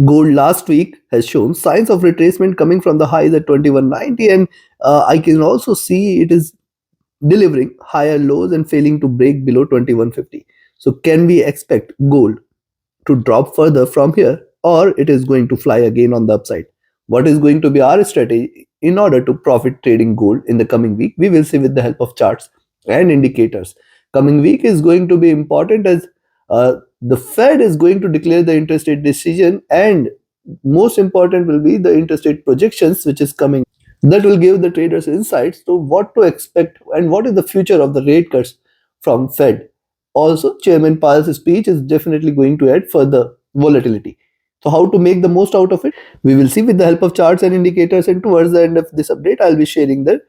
Gold last week has shown signs of retracement coming from the highs at 2190, and I can also see it is delivering higher lows and failing to break below 2150. So can we expect gold to drop further from here, or it is going to fly again on the upside? What is going to be our strategy in order to profit trading gold in the coming week? We will see with the help of charts and indicators. Coming week is going to be important as the Fed is going to declare the interest rate decision, and most important will be the interest rate projections which is coming. That will give the traders insights to what to expect and what is the future of the rate cuts from Fed. Also, Chairman Powell's speech is definitely going to add further volatility. So how to make the most out of it? We will see with the help of charts and indicators, and towards the end of this update, I'll be sharing the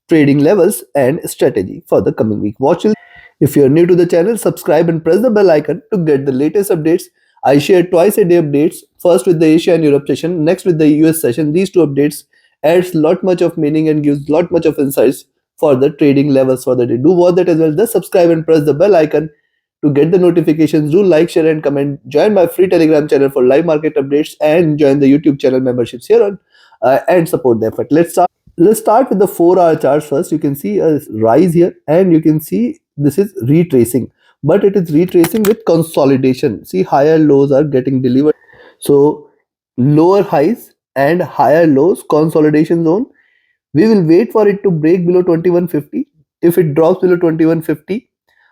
trading levels and strategy for the coming week. Watch. If you're new to the channel, subscribe and press the bell icon to get the latest updates. I share twice a day updates, first with the Asia and Europe session, next with the US session. These two updates adds lot much of meaning and gives lot much of insights for the trading levels for the day. Do watch that as well. Just subscribe and press the bell icon to get the notifications. Do like, share and comment. Join my free Telegram channel for live market updates and join the YouTube channel memberships here on and support the effort. Let's start with the 4-hour charts first. You can see a rise here, and you can see this is retracing, but it is retracing with consolidation. See, higher lows are getting delivered. So lower highs and higher lows, consolidation zone. We will wait for it to break below 2150. If it drops below 2150,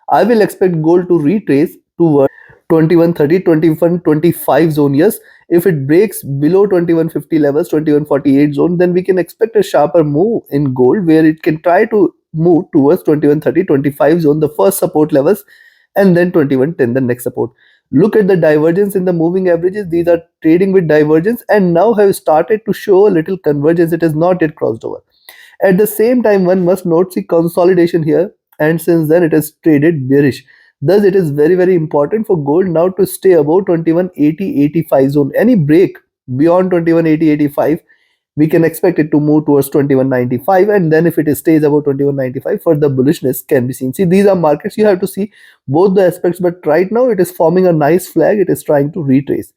I will expect gold to retrace towards 2130, 2125 zone. Yes, if it breaks below 2150 levels, 2148 zone, then we can expect a sharper move in gold where it can try to move towards 2130, 25 zone, the first support levels, and then 2110, the next support. Look at the divergence in the moving averages. These are trading with divergence and now have started to show a little convergence. It has not yet crossed over. At the same time, one must note the consolidation here, and since then it has traded bearish. Thus, it is very, very important for gold now to stay above 2180-85 zone. Any break beyond 2180-85, we can expect it to move towards 2195, and then if it stays above 2195, further bullishness can be seen. See, these are markets, you have to see both the aspects, but right now it is forming a nice flag. It is trying to retrace.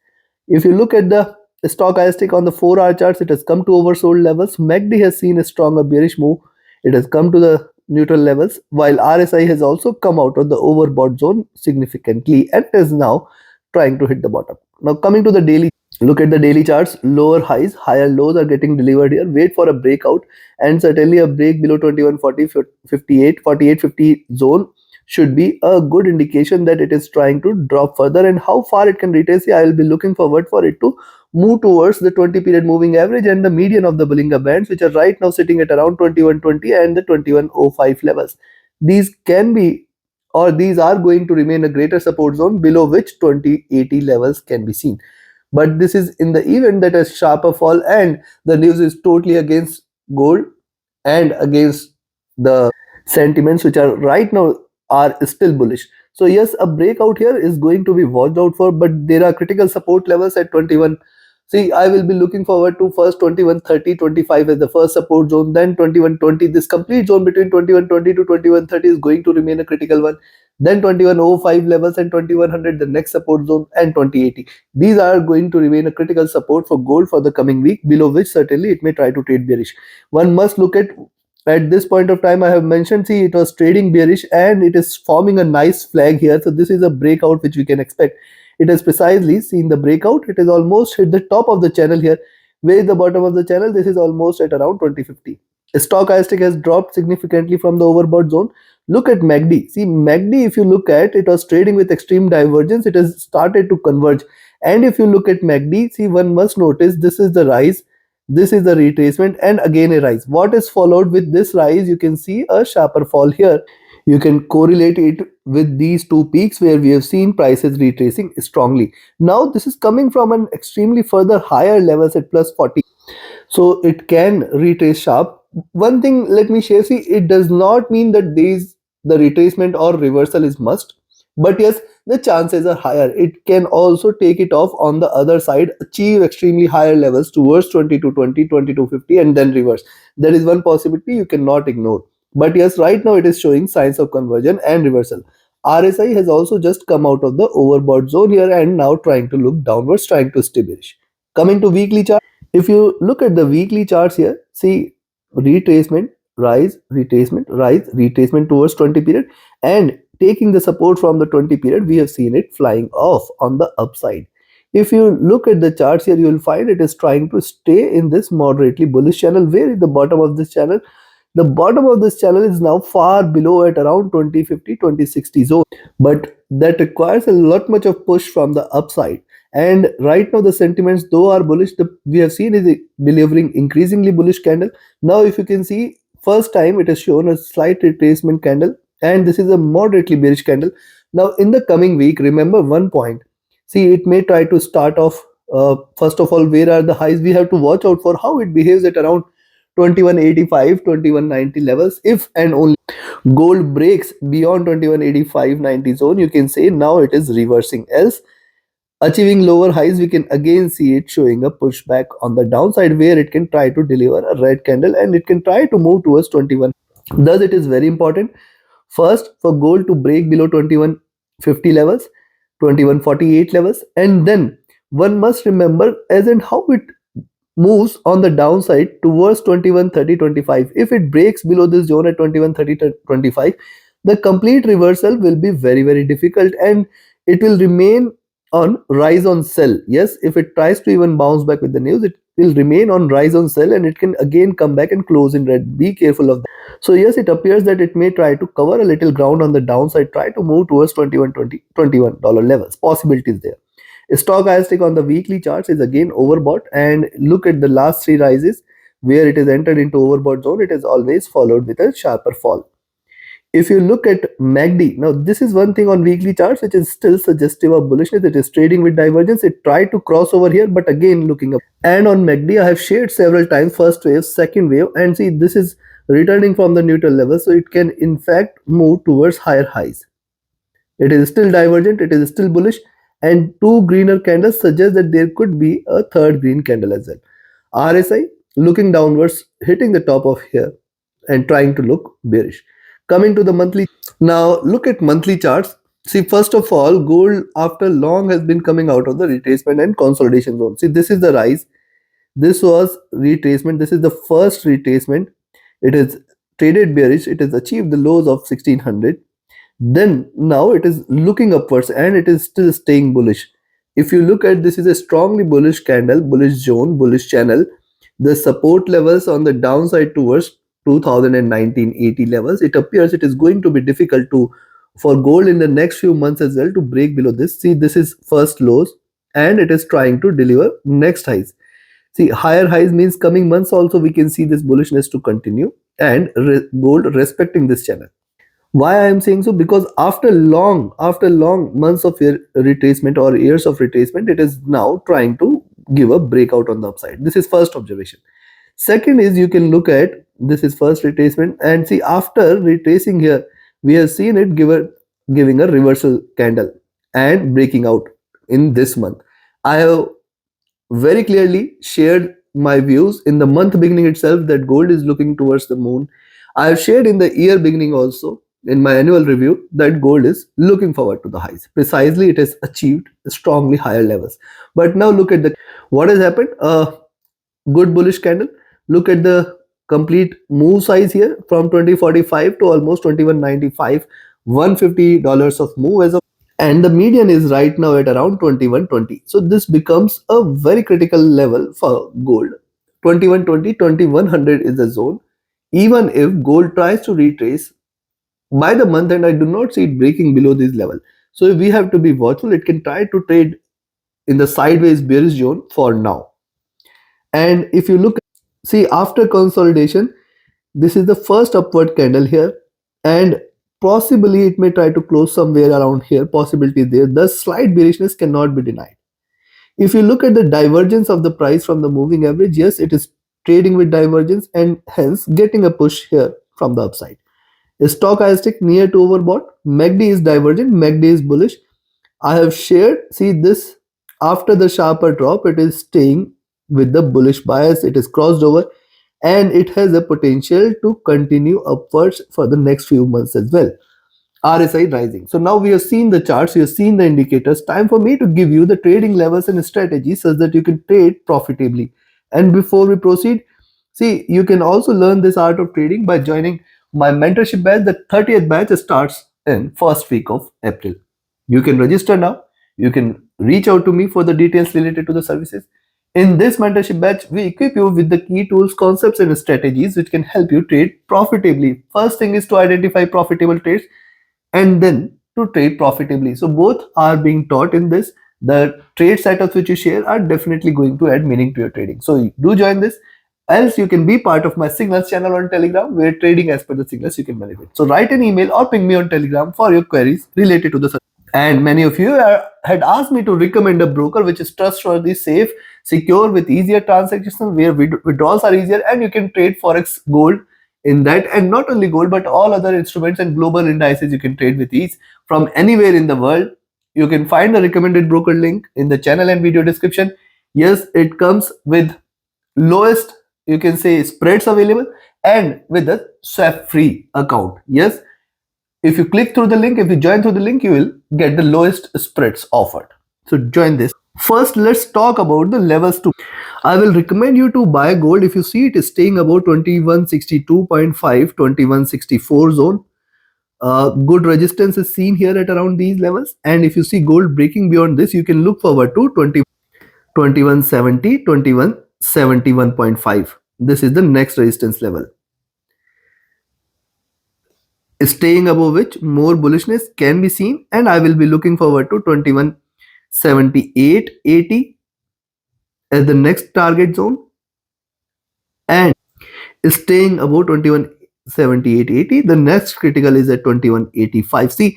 If you look at the stochastic on the 4-hour charts, it has come to oversold levels. MACD has seen a stronger bearish move. It has come to the neutral levels, while RSI has also come out of the overbought zone significantly and is now trying to hit the bottom. Now coming to the daily, look at the daily charts. Lower highs, higher lows are getting delivered here. Wait for a breakout, and certainly a break below 2140, 58, 4850 zone should be a good indication that it is trying to drop further. And how far it can retrace, I will be looking forward for it to move towards the 20 period moving average and the median of the Bollinger Bands, which are right now sitting at around 2120 and the 2105 levels. These can be, or these are going to remain a greater support zone below which 2080 levels can be seen. But this is in the event that a sharper fall and the news is totally against gold and against the sentiments which are right now are still bullish. So yes, a breakout here is going to be watched out for, but there are critical support levels at 21. See, I will be looking forward to first 2130, 25 as the first support zone, then 2120. This complete zone between 2120 to 2130 is going to remain a critical one. Then 2105 levels and 2100, the next support zone, and 2080. These are going to remain a critical support for gold for the coming week, below which certainly it may try to trade bearish. One must look at this point of time. I have mentioned, see, it was trading bearish and it is forming a nice flag here. So this is a breakout which we can expect. It has precisely seen the breakout. It has almost hit the top of the channel here. Where is the bottom of the channel? This is almost at around 2050. Stochastic has dropped significantly from the overbought zone. Look at MACD. See, MACD, if you look at, it was trading with extreme divergence. It has started to converge. And if you look at MACD, see, one must notice this is the rise, this is the retracement, and again a rise. What is followed with this rise? You can see a sharper fall here. You can correlate it with these two peaks where we have seen prices retracing strongly. Now this is coming from an extremely further higher levels at plus 40. So it can retrace sharp. One thing let me share, see, it does not mean that the retracement or reversal is must, but yes, the chances are higher. It can also take it off on the other side, achieve extremely higher levels towards 2220, 2250 and then reverse. That is one possibility you cannot ignore. But yes, right now it is showing signs of conversion and reversal. RSI has also just come out of the overbought zone here and now trying to look downwards, trying to stay bearish. Coming to weekly chart, if you look at the weekly charts here, see retracement, rise, retracement, rise, retracement towards 20 period, and taking the support from the 20 period, we have seen it flying off on the upside. If you look at the charts here, you will find it is trying to stay in this moderately bullish channel. Where is the bottom of this channel? The bottom of this channel is now far below at around 2050, 2060 zone, but that requires a lot much of push from the upside. And right now the sentiments though are bullish, we have seen is delivering increasingly bullish candle. Now if you can see, first time it has shown a slight retracement candle, and this is a moderately bearish candle. Now in the coming week, remember one point, see it may try to start off, first of all, where are the highs? We have to watch out for how it behaves at around 2185, 2190 levels. If and only gold breaks beyond 2185-90 zone, you can say now it is reversing. Else, achieving lower highs, we can again see it showing a pushback on the downside, where it can try to deliver a red candle and it can try to move towards 21. Thus it is very important first for gold to break below 2150 levels, 2148 levels, and then one must remember as and how it moves on the downside towards 2130-25. If it breaks below this zone at 2130-25, the complete reversal will be very very difficult, and it will remain on rise on sell. Yes, if it tries to even bounce back with the news, it will remain on rise on sell, and it can again come back and close in red. Be careful of that. So yes, it appears that it may try to cover a little ground on the downside, try to move towards 2120 $21 levels. Possibilities there. Stochastic on the weekly charts is again overbought, and look at the last three rises where it is entered into overbought zone. It is always followed with a sharper fall. If you look at MACD, now this is one thing on weekly charts which is still suggestive of bullishness. It is trading with divergence. It tried to cross over here, but again looking up. And on MACD, I have shared several times first wave, second wave, and see this is returning from the neutral level, so it can in fact move towards higher highs. It is still divergent, it is still bullish, and two greener candles suggest that there could be a third green candle as well. RSI looking downwards, hitting the top of here and trying to look bearish. Coming to the monthly, now look at monthly charts. See, first of all, gold after long has been coming out of the retracement and consolidation zone. See, this is the rise. This was retracement. This is the first retracement. It is traded bearish. It has achieved the lows of 1600. Then now it is looking upwards and it is still staying bullish. If you look at, this is a strongly bullish candle, bullish zone, bullish channel. The support levels on the downside towards 2019-80 levels, it appears it is going to be difficult to for gold in the next few months as well to break below this. See, this is first lows and it is trying to deliver next highs. See, higher highs means coming months also we can see this bullishness to continue, and gold respecting this channel. Why I am saying so? Because after long months of retracement or years of retracement, it is now trying to give a breakout on the upside. This is first observation. Second is, you can look at, this is first retracement, and see after retracing here, we have seen it giving a reversal candle and breaking out in this month. I have very clearly shared my views in the month beginning itself that gold is looking towards the moon. I have shared in the year beginning also in my annual review that gold is looking forward to the highs. Precisely, it has achieved strongly higher levels. But now look at the what has happened. A good bullish candle. Look at the complete move size here from 2045 to almost 2195, $150 of move as of, and the median is right now at around 2120. So this becomes a very critical level for gold. 2120, 2100 is the zone. Even if gold tries to retrace by the month, and I do not see it breaking below this level, so we have to be watchful. It can try to trade in the sideways bearish zone for now. And if you look, see after consolidation, this is the first upward candle here, and possibly it may try to close somewhere around here. Possibility there. The slight bearishness cannot be denied. If you look at the divergence of the price from the moving average, yes, it is trading with divergence and hence getting a push here from the upside. Stochastic near to overbought. MACD is divergent. MACD is bullish. I have shared. See this, after the sharper drop, it is staying with the bullish bias. It is crossed over, and it has a potential to continue upwards for the next few months as well. RSI rising. So now we have seen the charts, we have seen the indicators. Time for me to give you the trading levels and strategies so that you can trade profitably. And before we proceed, see, you can also learn this art of trading by joining my mentorship batch. The 30th batch starts in first week of April. You can register now. You can reach out to me for the details related to the services. In this mentorship batch, we equip you with the key tools, concepts, and strategies which can help you trade profitably. First thing is to identify profitable trades and then to trade profitably. So both are being taught in this. The trade setups which you share are definitely going to add meaning to your trading. So do join this. Else you can be part of my signals channel on Telegram where trading as per the signals you can benefit. So write an email or ping me on Telegram for your queries related to the. And many of you had asked me to recommend a broker which is trustworthy, safe, secure with easier transactions where withdrawals are easier and you can trade forex, gold in that, and not only gold but all other instruments and global indices you can trade with ease from anywhere in the world. You can find the recommended broker link in the channel and video description. Yes, it comes with lowest, you can say, spreads available and with the swap free account. Yes, if you click through the link, if you join through the link, you will get the lowest spreads offered. So join this. First, let's talk about the levels to. I will recommend you to buy gold if you see it is staying about 2162.5, 2164 zone. Good resistance is seen here at around these levels. And if you see gold breaking beyond this, you can look forward to 2170, 2171.5. This is the next resistance level. Staying above which more bullishness can be seen, and I will be looking forward to 2178.80 as the next target zone, and staying above 2178.80, the next critical is at 2185. See,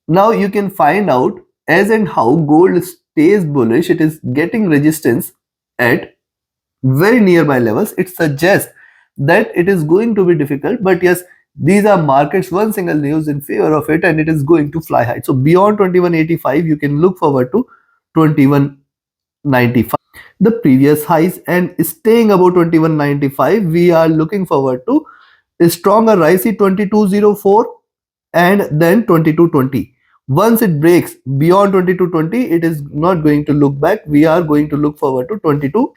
now you can find out as and how gold stays bullish, it is getting resistance at very nearby levels. It suggests that it is going to be difficult, but yes, these are markets, one single news in favor of it, and it is going to fly high. So beyond 2185, you can look forward to 2195, the previous highs, and staying above 2195, we are looking forward to a stronger rise, 2204 and then 2220. Once it breaks beyond 2220, it is not going to look back. We are going to look forward to 22.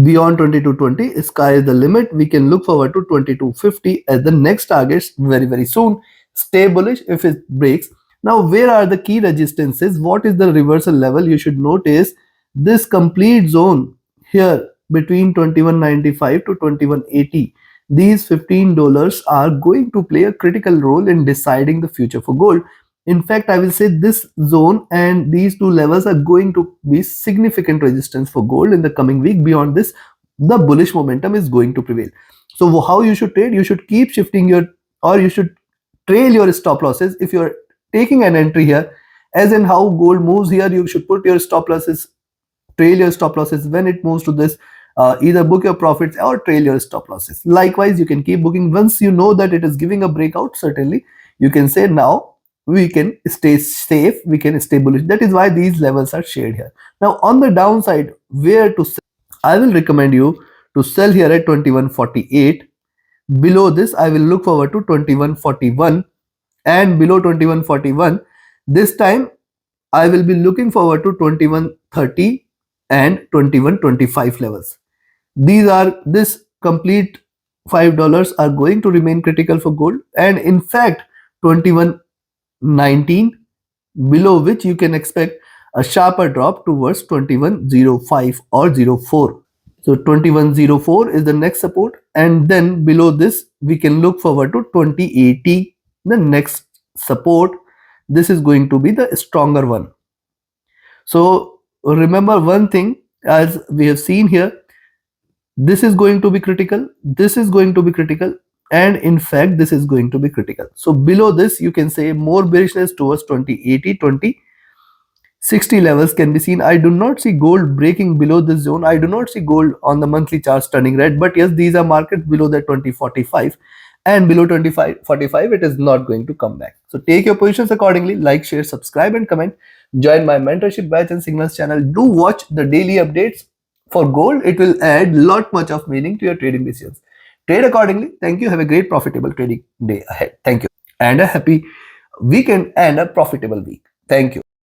Beyond 2220, sky is the limit. We can look forward to 2250 as the next targets very soon. Stay bullish if it breaks. Now, where are the key resistances? What is the reversal level? You should notice this complete zone here between 2195 to 2180. These $15 are going to play a critical role in deciding the future for gold. In fact, I will say this zone and these two levels are going to be significant resistance for gold in the coming week. Beyond this, the bullish momentum is going to prevail. So how you should trade? You should keep shifting your, or you should trail your stop losses. If you're taking an entry here, as in how gold moves here, you should put your stop losses, trail your stop losses when it moves to this. Either book your profits or trail your stop losses. Likewise, you can keep booking. Once you know that it is giving a breakout, certainly you can say now we can stay safe, we can stay bullish. That is why these levels are shared here. Now on the downside, where to sell? I will recommend you to sell here at 2148. Below this, I will look forward to 2141, and below 2141, this time I will be looking forward to 2130 and 2125 levels. This complete $5 are going to remain critical for gold, and in fact 2119, below which you can expect a sharper drop towards 2105 or 04. So 2104 is the next support, and then below this we can look forward to 2080, the next support. This is going to be the stronger one. So remember one thing, as we have seen here, this is going to be critical, this is going to be critical, and in fact this is going to be critical. So below this you can say more bearishness towards 2080, 2060 levels can be seen. I do not see gold breaking below this zone. I do not see gold on the monthly charts turning red, but yes, these are markets below the 2045, and below 2545 it is not going to come back. So take your positions accordingly. Like, share, subscribe and comment. Join my mentorship batch and signals channel. Do watch the daily updates for gold. It will add lot much of meaning to your trading decisions. Trade accordingly. Thank you. Have a great profitable trading day ahead. Thank you, and a happy weekend and a profitable week. Thank you.